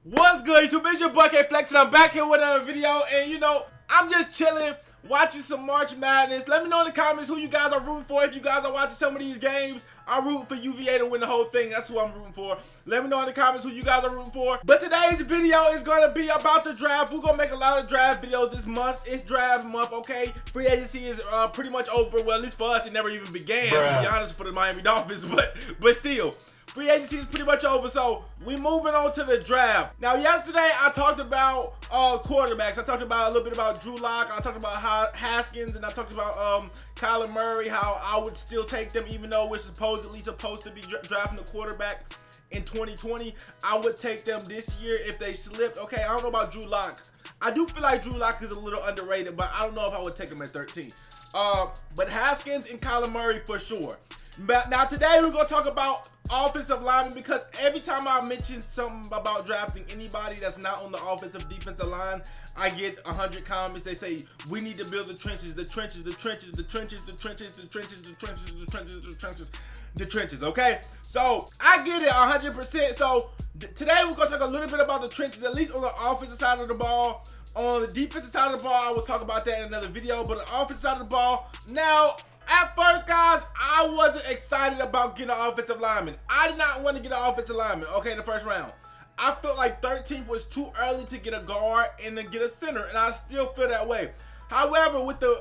What's good? It's your boy K Flex and I'm back here with another video, and I'm just chilling, watching some March Madness. Let me know in the comments who you guys are rooting for. If you guys are watching some of these games, I'm rooting for UVA to win the whole thing. That's who I'm rooting for. Let me know in the comments who you guys are rooting for. But today's video is going to be about the draft. We're going to make a lot of draft videos this month. It's draft month, okay? Free agency is pretty much over. Well, at least for us, it never even began, to be honest, for the Miami Dolphins. But still. Free agency is pretty much over, so we moving on to the draft. Now, yesterday I talked about quarterbacks. I talked about a little bit about Drew Lock. I talked about Haskins, and I talked about Kyler Murray, how I would still take them, even though we're supposedly supposed to be drafting a quarterback in 2020. I would take them this year if they slipped. Okay, I don't know about Drew Lock. I do feel like Drew Lock is a little underrated, but I don't know if I would take him at 13. But Haskins and Kyler Murray for sure. But now today we're going to talk about offensive linemen, because every time I mention something about drafting anybody that's not on the offensive defensive line, I get 100 comments. They say we need to build the trenches, the trenches, the trenches, the trenches, the trenches, the trenches, the trenches, the trenches, the trenches, the trenches. Okay, so I get it 100%. So today we're going to talk a little bit about the trenches, at least on the offensive side of the ball. On the defensive side of the ball, I will talk about that in another video. But the offensive side of the ball, now, at first, guys, I wasn't excited about getting an offensive lineman. I did not want to get an offensive lineman, okay, in the first round. I felt like 13th was too early to get a guard and to get a center, and I still feel that way. However, with the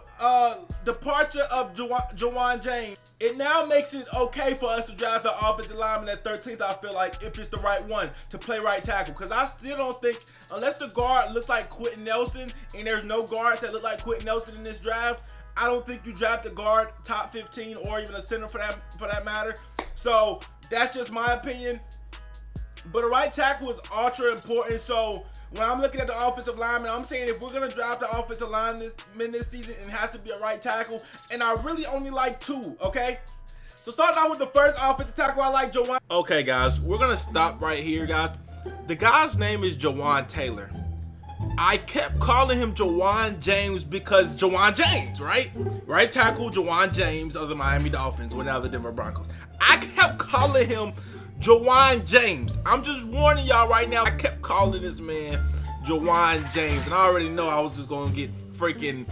departure of JaJuan James, it now makes it okay for us to draft the offensive lineman at 13th, I feel like, if it's the right one to play right tackle. Because I still don't think, unless the guard looks like Quentin Nelson, and there's no guards that look like Quentin Nelson in this draft, I don't think you draft a guard top 15 or even a center for that matter. So that's just my opinion. But a right tackle is ultra important. So when I'm looking at the offensive lineman, I'm saying if we're gonna draft the offensive lineman this season, it has to be a right tackle. And I really only like two. Okay. So starting out with the first offensive tackle, I like JaJuan. Okay, guys, we're gonna stop right here, guys. The guy's name is JaJuan Taylor. I kept calling him JaJuan James because JaJuan James, right? Right tackle JaJuan James of the Miami Dolphins, when now the Denver Broncos. I kept calling him JaJuan James. I'm just warning y'all right now. I kept calling this man JaJuan James, and I already know I was just gonna get freaking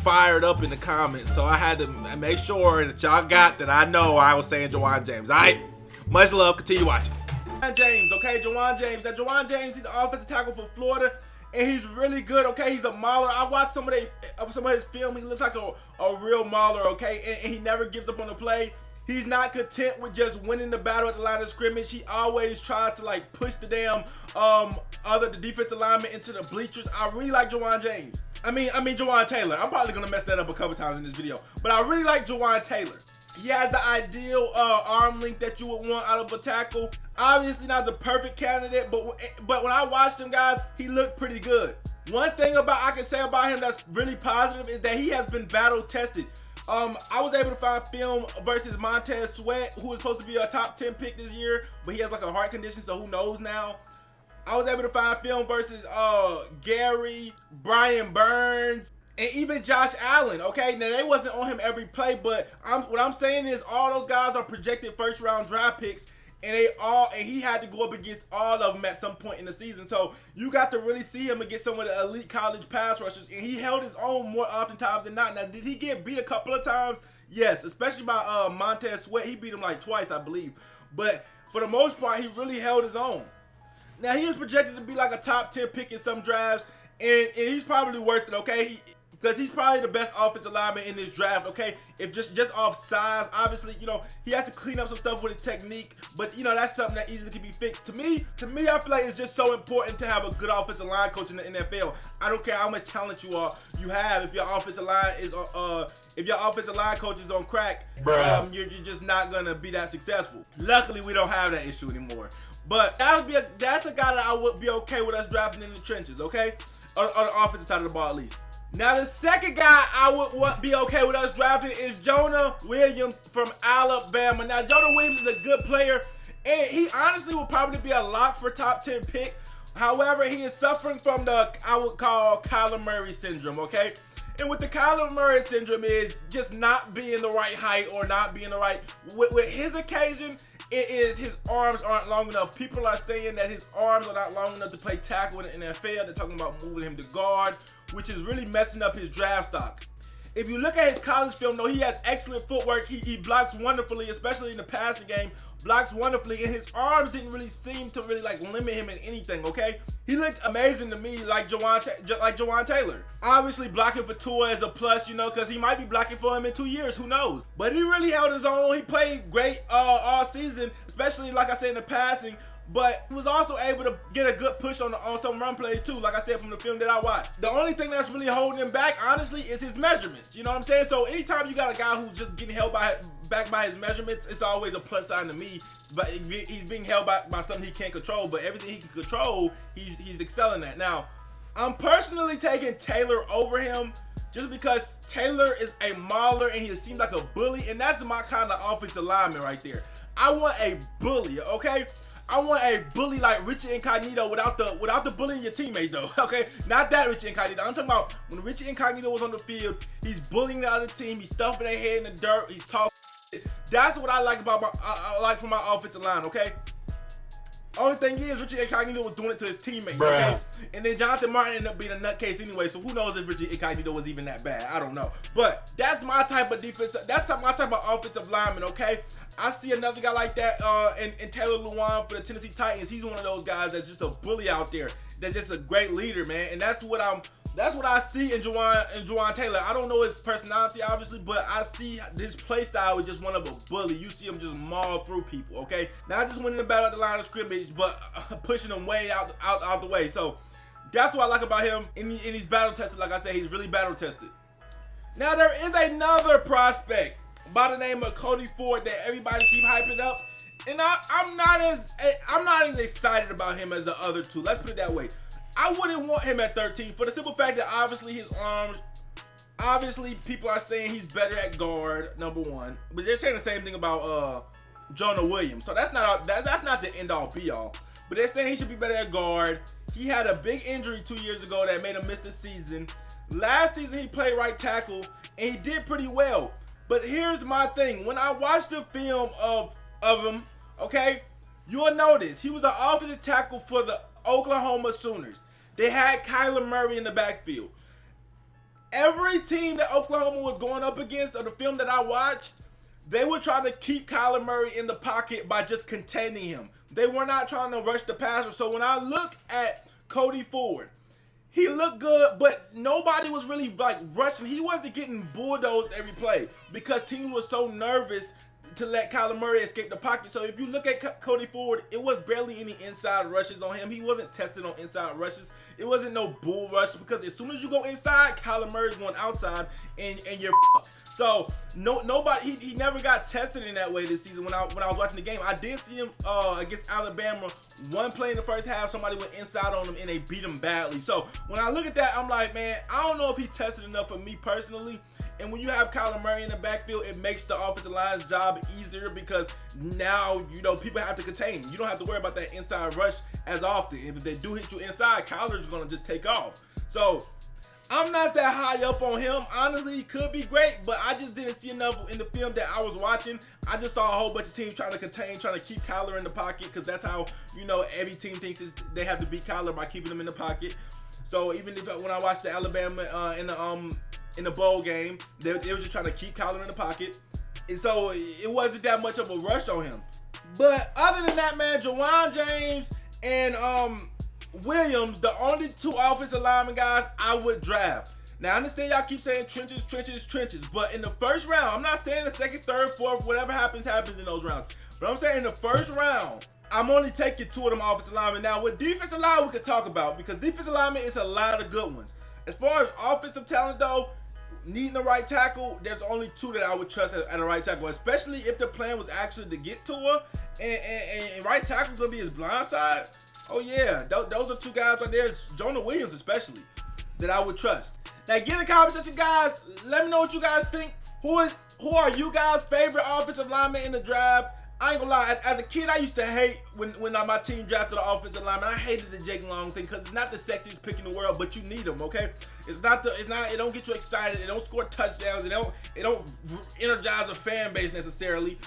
fired up in the comments, so I had to make sure that y'all got that I know I was saying JaJuan James. All right, much love. Continue watching. JaJuan James, okay, JaJuan James. Now JaJuan James, he's the offensive tackle for Florida. And he's really good, okay? He's a mauler. I watched some of his film. He looks like a real mauler, okay? And he never gives up on the play. He's not content with just winning the battle at the line of scrimmage. He always tries to, like, push the damn the defensive lineman into the bleachers. I really like JaJuan James. I mean JaJuan Taylor. I'm probably gonna mess that up a couple times in this video, but I really like JaJuan Taylor. He has the ideal arm length that you would want out of a tackle. Obviously not the perfect candidate, but when I watched him, guys, he looked pretty good. One thing I can say about him that's really positive is that he has been battle tested. I was able to find film versus Montez Sweat, who was supposed to be a top 10 pick this year, but he has like a heart condition, so who knows now. I was able to find film versus Gary, Brian Burns, and even Josh Allen, okay? Now, they wasn't on him every play, but what I'm saying is all those guys are projected first-round draft picks, and he had to go up against all of them at some point in the season. So you got to really see him against some of the elite college pass rushers, and he held his own more oftentimes than not. Now, did he get beat a couple of times? Yes, especially by Montez Sweat. He beat him like twice, I believe. But for the most part, he really held his own. Now, he is projected to be like a top 10 pick in some drafts, and he's probably worth it, okay? Because he's probably the best offensive lineman in this draft, okay? If just off size, obviously, he has to clean up some stuff with his technique, but that's something that easily can be fixed. To me, I feel like it's just so important to have a good offensive line coach in the NFL. I don't care how much talent you have. If your offensive line is if your offensive line coach is on crack, you're just not gonna be that successful. Luckily, we don't have that issue anymore. But that's a guy that I would be okay with us drafting in the trenches, okay? On the offensive side of the ball, at least. Now, the second guy I would be okay with us drafting is Jonah Williams from Alabama. Now, Jonah Williams is a good player, and he honestly will probably be a lock for top 10 pick. However, he is suffering from the, I would call, Kyler Murray syndrome, okay? And with the Kyler Murray syndrome is just not being the right height or not being the right, with his occasion, it is his arms aren't long enough. People are saying that his arms are not long enough to play tackle in the NFL. They're talking about moving him to guard, which is really messing up his draft stock. If you look at his college film, though, he has excellent footwork. He blocks wonderfully, especially in the passing game. Blocks wonderfully, and his arms didn't really seem to really like limit him in anything. Okay, he looked amazing to me, like JaJuan Taylor. Obviously, blocking for Tua is a plus, you know, because he might be blocking for him in 2 years. Who knows? But he really held his own. He played great all season, especially like I said in the passing. But he was also able to get a good push on some run plays too, like I said, from the film that I watched. The only thing that's really holding him back, honestly, is his measurements. You know what I'm saying? So anytime you got a guy who's just getting held back by his measurements, it's always a plus sign to me. But he's being held back by something he can't control, but everything he can control, he's excelling at. Now, I'm personally taking Taylor over him just because Taylor is a mauler and he seems like a bully, and that's my kind of offensive lineman right there. I want a bully, okay? I want a bully like Richie Incognito without the bullying your teammate though, okay? Not that Richie Incognito. I'm talking about when Richie Incognito was on the field, he's bullying the other team, he's stuffing their head in the dirt, he's talking. That's what I like about from my offensive line, okay? Only thing is, Richie Incognito was doing it to his teammates, okay? And then Jonathan Martin ended up being a nutcase anyway, so who knows if Richie Incognito was even that bad? I don't know. But that's my type of defense. That's my type of offensive lineman, okay? I see another guy like that in Taylor Lewan for the Tennessee Titans. He's one of those guys that's just a bully out there. That's just a great leader, man. And that's what I see in JaJuan Taylor. I don't know his personality, obviously, but I see his play style is just one of a bully. You see him just maul through people, okay? Not just winning the battle at the line of scrimmage, but pushing them way out the way. So that's what I like about him. And he's battle tested. Like I said, he's really battle tested. Now there is another prospect by the name of Cody Ford that everybody keep hyping up, and I'm not as excited about him as the other two. Let's put it that way. I wouldn't want him at 13 for the simple fact that obviously his arms, obviously people are saying he's better at guard, number one, but they're saying the same thing about Jonah Williams. So that's not the end all be all. But they're saying he should be better at guard. He had a big injury 2 years ago that made him miss the season. Last season he played right tackle and he did pretty well. But here's my thing. When I watched the film of him, okay, you'll notice he was the offensive tackle for the Oklahoma Sooners. They had Kyler Murray in the backfield. Every team that Oklahoma was going up against, or the film that I watched, they were trying to keep Kyler Murray in the pocket by just containing him. They were not trying to rush the passer. So when I look at Cody Ford, he looked good, but nobody was really like rushing. He wasn't getting bulldozed every play because teams were so nervous to let Kyler Murray escape the pocket. So if you look at Cody Ford, it was barely any inside rushes on him. He wasn't tested on inside rushes. It wasn't no bull rush because as soon as you go inside, Kyler Murray's going outside and you're f***ed. So nobody he never got tested in that way this season. When I was watching the game, I did see him against Alabama. One play in the first half, somebody went inside on him and they beat him badly. So when I look at that, I'm like, man, I don't know if he tested enough for me personally. And when you have Kyler Murray in the backfield, it makes the offensive line's job easier because now, you know, people have to contain. You don't have to worry about that inside rush as often. If they do hit you inside, Kyler's going to just take off. So I'm not that high up on him. Honestly, he could be great, but I just didn't see enough in the film that I was watching. I just saw a whole bunch of teams trying to contain, trying to keep Kyler in the pocket because that's how, you know, every team thinks they have to beat Kyler by keeping him in the pocket. So even if when I watched the Alabama in the bowl game, they were just trying to keep Kyler in the pocket. And so it wasn't that much of a rush on him. But other than that, man, JaJuan James and Williams, the only two offensive lineman guys I would draft. Now, I understand y'all keep saying trenches, but in the first round, I'm not saying the second, third, fourth, whatever happens in those rounds. But I'm saying in the first round, I'm only taking two of them offensive linemen. Now, with defensive line, we could talk about because defensive linemen is a lot of good ones. As far as offensive talent, though, needing the right tackle, there's only two that I would trust at a right tackle, especially if the plan was actually to get to her, and right tackle's gonna be his blind side. Oh yeah, those are two guys right there, Jonah Williams especially, that I would trust. Now get in the comment section, guys. Let me know what you guys think. Who are you guys' favorite offensive lineman in the draft? I ain't gonna lie, as a kid, I used to hate when my team drafted an offensive lineman. I hated the Jake Long thing because it's not the sexiest pick in the world, but you need them, okay? It don't get you excited. It don't score touchdowns. It don't energize a fan base necessarily.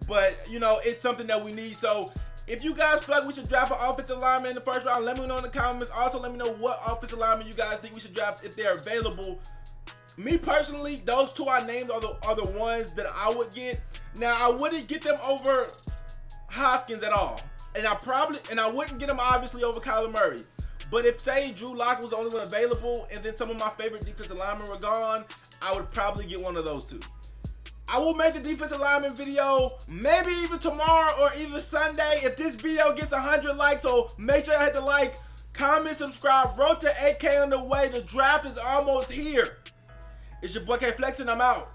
but you know, it's something that we need. So if you guys feel like we should draft an offensive lineman in the first round, let me know in the comments. Also, let me know what offensive lineman you guys think we should draft if they're available. Me personally, those two I named are the ones that I would get. Now, I wouldn't get them over Haskins at all, and I wouldn't get them obviously over Kyler Murray. But if, say, Drew Lock was the only one available, and then some of my favorite defensive linemen were gone, I would probably get one of those two. I will make the defensive lineman video maybe even tomorrow or either Sunday if this video gets 100 likes. So make sure you hit the like, comment, subscribe. Road to 8K on the way. The draft is almost here. It's your boy K Flex, and I'm out.